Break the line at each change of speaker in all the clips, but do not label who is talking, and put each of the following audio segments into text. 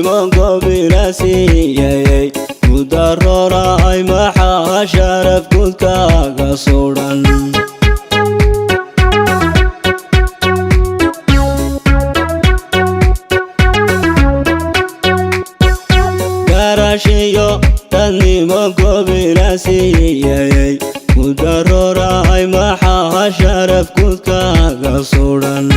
nimanka bilaasiyay ku darooray maxaa sharaf gudkaaga suudhan garashiyo dad nimanka bilaasiyay ku darooray maxaa sharaf gudkaaga suudhan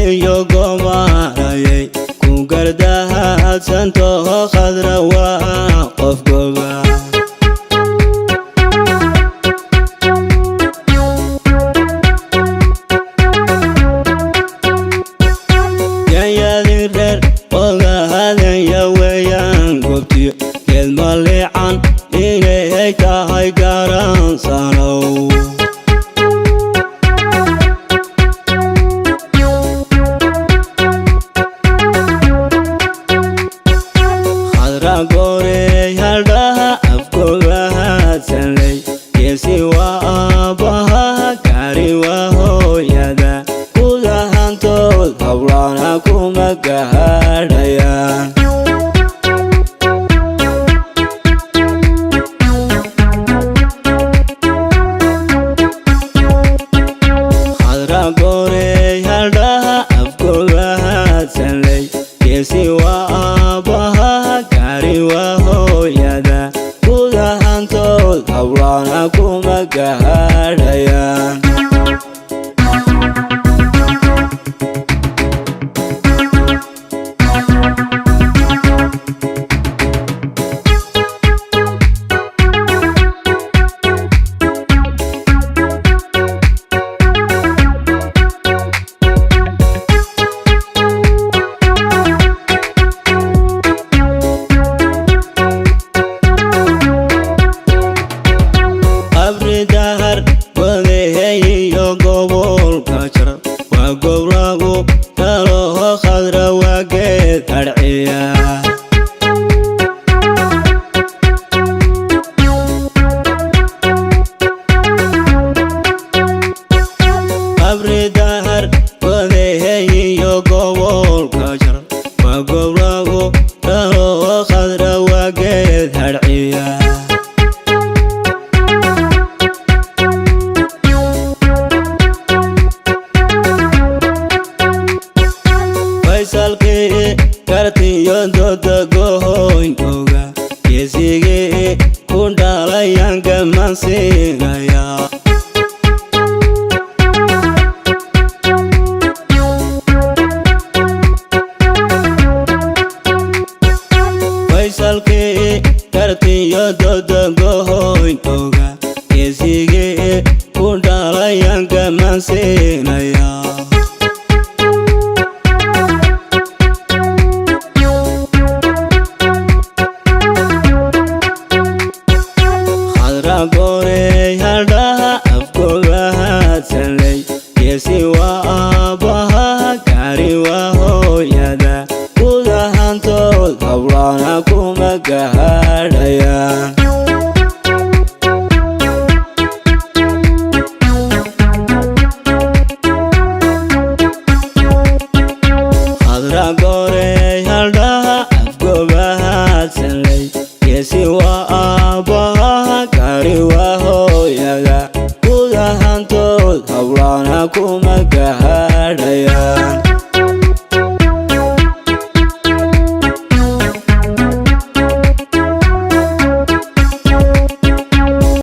yo gomarayay ku gardaadsanto khadra waa qof goba yayadin reer ogaadaya weeyaan gobtiyo geed maliican inay tahay garansanow gorey haldhaha afkooga hadsanlay geesi waa aabbaha gaari waa hooyada gudahantood hawlaana kuma gaadhayaan khadra gorey haldhaha afkooga hadsanlay geesi waa aabbaha waa hooyada gudahantood hawlaana kuma gaadhayaan dahar wadeeyo gobolka jara waa gowragu taloho khadra waa geed harciya abri dahar wadeeyo gobolka jara waa gowragu taloho khadra waa geed harciya salkii kartiyo dooda gohoynkooga geesigii ku dhalayaan gamansiinaya faysalkii kartiyo dooda gohoynkooga geesigii ku dhalayaan gamansiinaya gorey haldhaha afkooga hadsanlay geesi waa aabbaha gaari waa hooyada gudahantood hawlaana kuma gaadhayaan khadra gorey haldhaha afkooga hadsanlay geesi waa aabbaha gaari waa hooyada gudahantood hawlaana kuma gaadhayaan